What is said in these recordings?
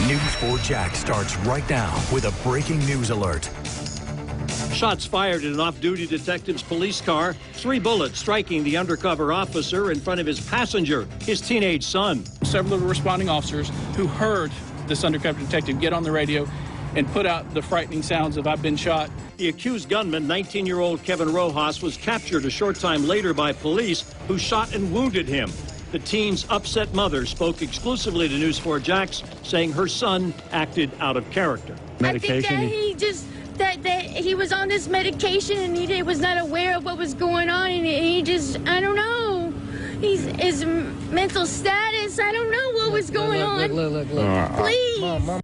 News 4 Jax starts right now with a breaking news alert. Shots fired in an off-duty detective's police car. 3 bullets striking the undercover officer in front of his passenger, his teenage son. Several of the responding officers who heard this undercover detective get on the radio and put out the frightening sounds of "I've been shot." The accused gunman, 19-year-old Kevin Rojas, was captured a short time later by police who shot and wounded him. The teen's upset mother spoke exclusively to News 4 Jax, saying her son acted out of character. Medication? I think that he was on this medication and he was not aware of what was going on, and he just, I don't know. His mental status, I don't know what was going on. Look. Please. Mom.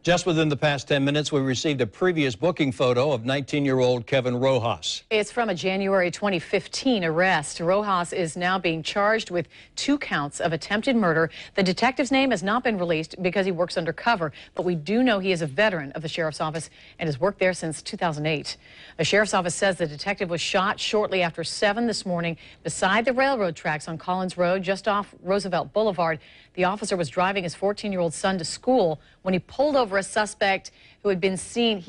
Just within the past 10 minutes, we received a previous booking photo of 19-year-old Kevin Rojas. It's from a January 2015 arrest. Rojas is now being charged with 2 counts of attempted murder. The detective's name has not been released because he works undercover, but we do know he is a veteran of the sheriff's office and has worked there since 2008. The sheriff's office says the detective was shot shortly after 7 this morning beside the railroad tracks on Collins Road, just off Roosevelt Boulevard. The officer was driving his 14-year-old son to school when he pulled over a suspect who had been seen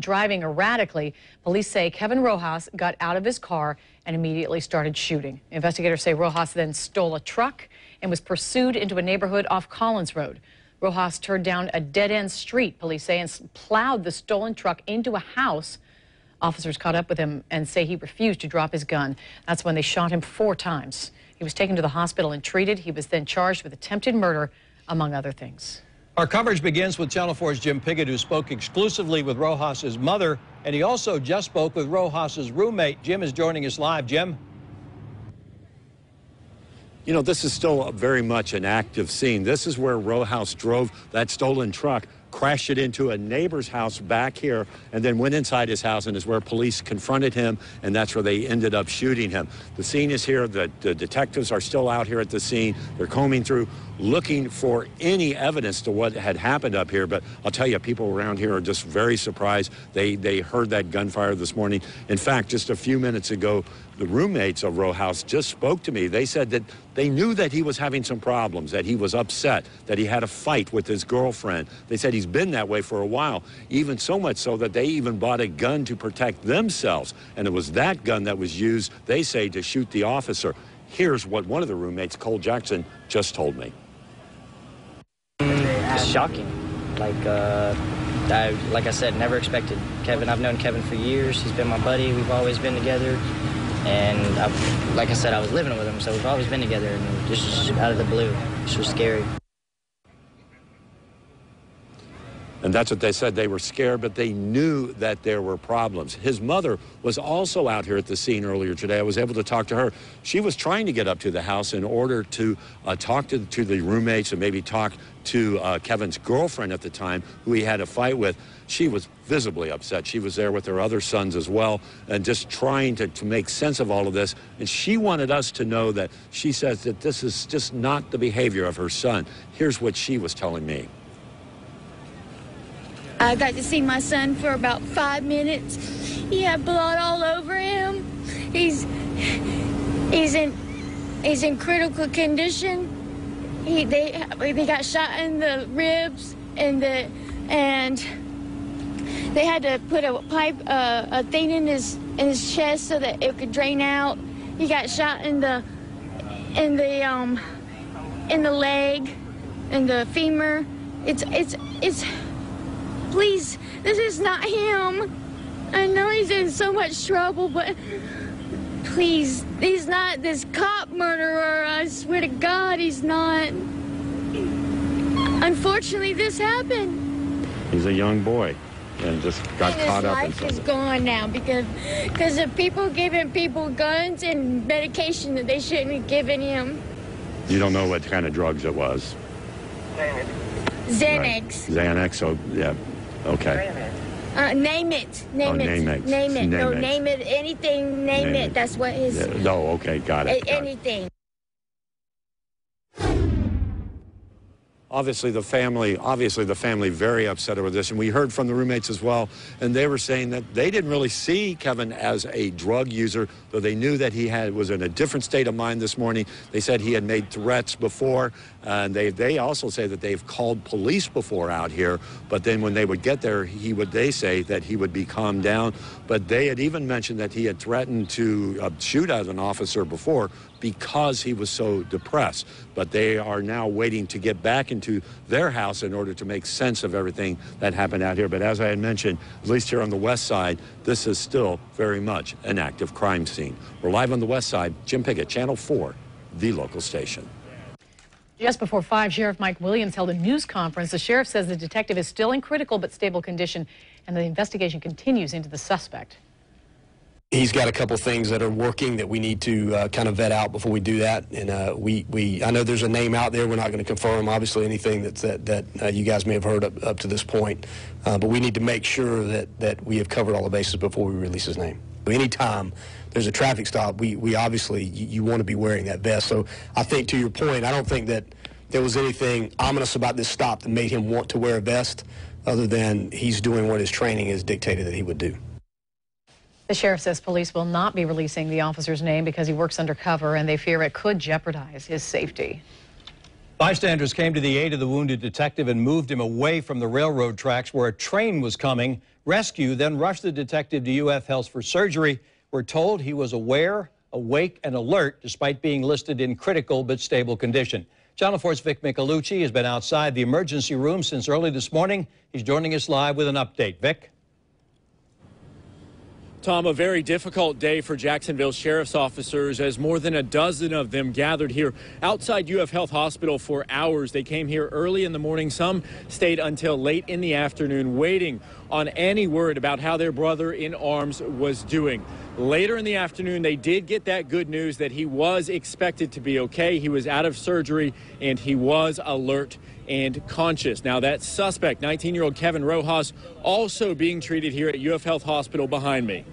driving erratically. Police say Kevin Rojas got out of his car and immediately started shooting. Investigators say Rojas then stole a truck and was pursued into a neighborhood off Collins Road. Rojas turned down a dead-end street, police say, and plowed the stolen truck into a house. Officers caught up with him and say he refused to drop his gun. That's when they shot him 4 times. He was taken to the hospital and treated. He was then charged with attempted murder, among other things. Our coverage begins with Channel 4's Jim Piggott, who spoke exclusively with Rojas's mother, and he also just spoke with Rojas's roommate. Jim is joining us live. Jim? You know, this is still very much an active scene. This is where Rojas drove that stolen truck, crashed it into a neighbor's house back here, and then went inside his house, and is where police confronted him, and that's where they ended up shooting him. The scene is here. The detectives are still out here at the scene. They're combing through, looking for any evidence to what had happened up here. But I'll tell you, people around here are just very surprised. They heard that gunfire this morning. In fact, just a few minutes ago, the roommates of Rojas just spoke to me. They said that they knew that he was having some problems, that he was upset, that he had a fight with his girlfriend. They said he's been that way for a while, even so much so that they even bought a gun to protect themselves. And it was that gun that was used, they say, to shoot the officer. Here's what one of the roommates, Cole Jackson, just told me. It's shocking. Like I said, never expected. Kevin, I've known Kevin for years. He's been my buddy. We've always been together. And like I said, I was living with him, so we've always been together. And just out of the blue, it's just scary. And that's what they said. They were scared, but they knew that there were problems. His mother was also out here at the scene earlier today. I was able to talk to her. She was trying to get up to the house in order to talk to the roommates and maybe talk to Kevin's girlfriend at the time, who he had a fight with. She was visibly upset. She was there with her other sons as well, and just trying to make sense of all of this. And she wanted us to know that she says that this is just not the behavior of her son. Here's what she was telling me. I got to see my son for about 5 minutes. He had blood all over him. He's in critical condition. They got shot in the ribs and they had to put a pipe, a thing in his chest so that it could drain out. He got shot in the leg, in the femur. It's. Please, this is not him. I know he's in so much trouble, but please, he's not this cop murderer. I swear to God, he's not. Unfortunately, this happened. He's a young boy and just got caught up in something. His life is gone now because of people giving people guns and medication that they shouldn't have given him. You don't know what kind of drugs it was? Xanax. Right. Xanax, so yeah. Okay. Name it. Name it. No, name it. Anything. Name it. That's what his. Yeah. No. Okay. Got it. Anything. Obviously the family very upset over this, and we heard from the roommates as well, and they were saying that they didn't really see Kevin as a drug user, though they knew that he was in a different state of mind this morning. They said he had made threats before, and they also say that they've called police before out here, but then when they would get there, they say that he would be calmed down. But they had even mentioned that he had threatened to shoot at an officer before because he was so depressed. But they are now waiting to get back into their house in order to make sense of everything that happened out here. But as I had mentioned, at least here on the west side, this is still very much an active crime scene. We're live on the west side. Jim Pickett, Channel 4, the local station. Just before 5, Sheriff Mike Williams held a news conference. The sheriff says the detective is still in critical but stable condition, and the investigation continues into the suspect. He's got a couple things that are working that we need to kind of vet out before we do that. And I know there's a name out there. We're not going to confirm, obviously, anything that you guys may have heard up to this point. But we need to make sure that we have covered all the bases before we release his name. Anytime there's a traffic stop, we obviously, you want to be wearing that vest. So I think, to your point, I don't think that there was anything ominous about this stop that made him want to wear a vest, other than he's doing what his training has dictated that he would do. The sheriff says police will not be releasing the officer's name because he works undercover, and they fear it could jeopardize his safety. Bystanders came to the aid of the wounded detective and moved him away from the railroad tracks where a train was coming. Rescue then rushed the detective to UF Health for surgery. We're told he was aware, awake, and alert despite being listed in critical but stable condition. Channel 4's Vic Michelucci has been outside the emergency room since early this morning. He's joining us live with an update. Vic? Tom, a very difficult day for Jacksonville sheriff's officers as more than a dozen of them gathered here outside UF Health Hospital for hours. They came here early in the morning. Some stayed until late in the afternoon waiting on any word about how their brother in arms was doing. Later in the afternoon, they did get that good news that he was expected to be okay. He was out of surgery and he was alert and conscious. Now that suspect, 19-year-old Kevin Rojas, also being treated here at UF Health Hospital behind me.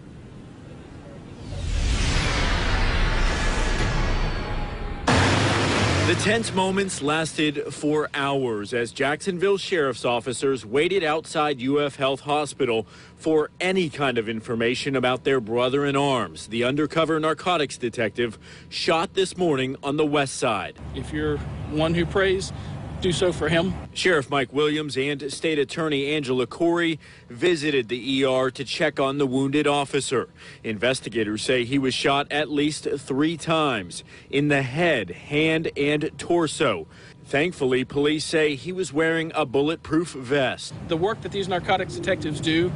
The tense moments lasted for hours as Jacksonville sheriff's officers waited outside UF Health Hospital for any kind of information about their brother in arms. The undercover narcotics detective shot this morning on the west side. If you're one who prays, do so for him. Sheriff Mike Williams and State Attorney Angela Corey visited the ER to check on the wounded officer. Investigators say he was shot at least 3 times in the head, hand, and torso. Thankfully, police say he was wearing a bulletproof vest. The work that these narcotics detectives do,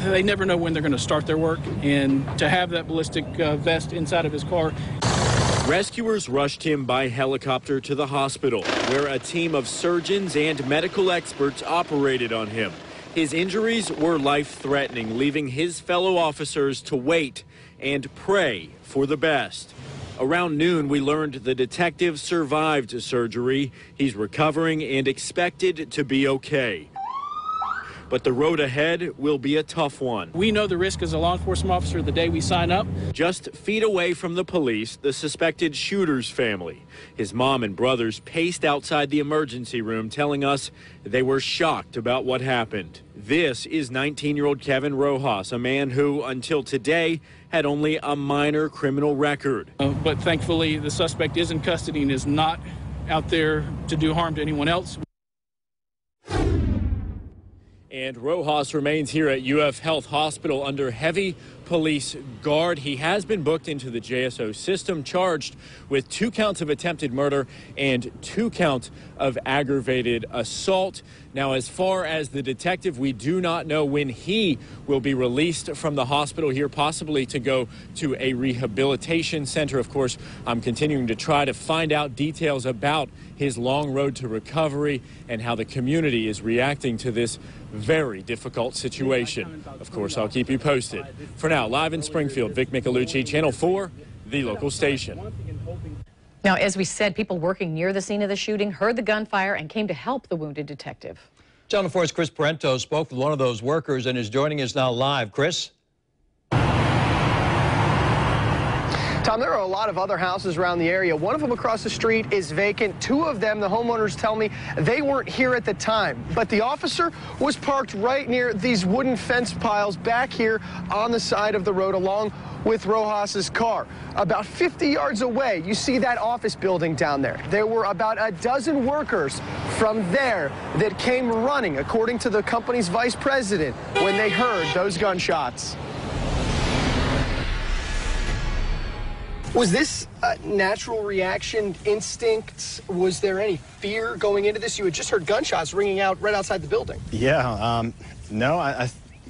they never know when they're going to start their work, and to have that ballistic vest inside of his car. Rescuers rushed him by helicopter to the hospital, where a team of surgeons and medical experts operated on him. His injuries were life-threatening, leaving his fellow officers to wait and pray for the best. Around noon, we learned the detective survived surgery. He's recovering and expected to be okay. But the road ahead will be a tough one. We know the risk as a law enforcement officer the day we sign up. Just feet away from the police, the suspected shooter's family. His mom and brothers paced outside the emergency room, telling us they were shocked about what happened. This is 19-year-old Kevin Rojas, a man who, until today, had only a minor criminal record. But thankfully, the suspect is in custody and is not out there to do harm to anyone else. And Rojas remains here at UF Health Hospital under heavy police guard. He has been booked into the JSO system, charged with 2 counts of attempted murder and 2 counts of aggravated assault. Now, as far as the detective, we do not know when he will be released from the hospital here, possibly to go to a rehabilitation center. Of course, I'm continuing to try to find out details about his long road to recovery and how the community is reacting to this very difficult situation. Of course, I'll keep you posted. For now, live in Springfield, Vic Michelucci, Channel 4, the local station. Now, as we said, people working near the scene of the shooting heard the gunfire and came to help the wounded detective. Channel 4's Chris Parento spoke with one of those workers and is joining us now live. Chris? Tom, Tom, there are a lot of other houses around the area. One of them across the street is vacant. Two of them, the homeowners tell me, they weren't here at the time. But the officer was parked right near these wooden fence piles back here on the side of the road along with Rojas's car. About 50 yards away, you see that office building down there. There were about a dozen workers from there that came running, according to the company's vice president, when they heard those gunshots. Was this a natural reaction, instincts? Was there any fear going into this? You had just heard gunshots ringing out right outside the building. Yeah, no,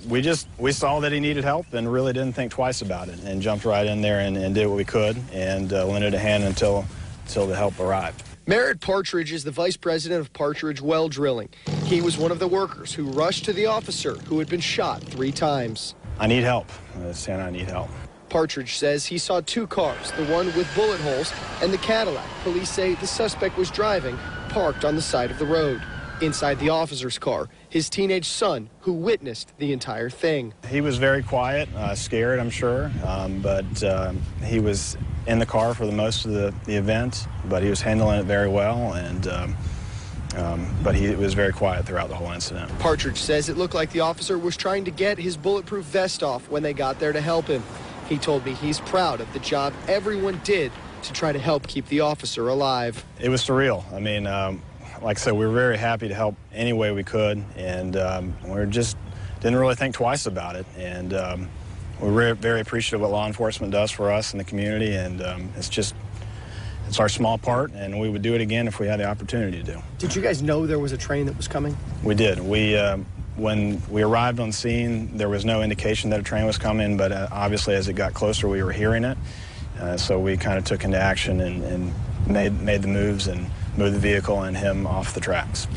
we saw that he needed help and really didn't think twice about it and jumped right in there and did what we could and lended a hand until the help arrived. Merritt Partridge is the vice president of Partridge Well Drilling. He was one of the workers who rushed to the officer who had been shot 3 times. I need help. Santa, I need help. Partridge says he saw 2 cars, the one with bullet holes and the Cadillac police say the suspect was driving, parked on the side of the road. Inside the officer's car, his teenage son, who witnessed the entire thing. He was very quiet, scared, I'm sure, but he was in the car for the most of the event, but he was handling it very well, and but he was very quiet throughout the whole incident. Partridge says it looked like the officer was trying to get his bulletproof vest off when they got there to help him. He told me he's proud of the job everyone did to try to help keep the officer alive. It was surreal. I mean, like I said, we were very happy to help any way we could, and we just didn't really think twice about it. And we're very appreciative of what law enforcement does for us in the community, and it's our small part, and we would do it again if we had the opportunity to do. Did you guys know there was a train that was coming? We did. When we arrived on scene, there was no indication that a train was coming, but obviously as it got closer, we were hearing it. So we kind of took into action and made the moves and moved the vehicle and him off the tracks.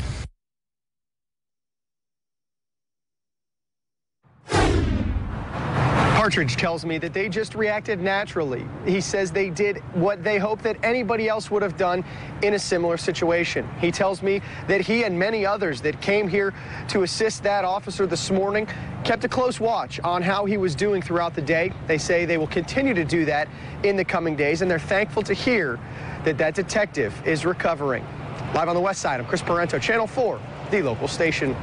Partridge tells me that they just reacted naturally. He says they did what they hope that anybody else would have done in a similar situation. He tells me that he and many others that came here to assist that officer this morning kept a close watch on how he was doing throughout the day. They say they will continue to do that in the coming days, and they're thankful to hear that that detective is recovering. Live on the west side, I'm Chris Parento, Channel 4, the local station.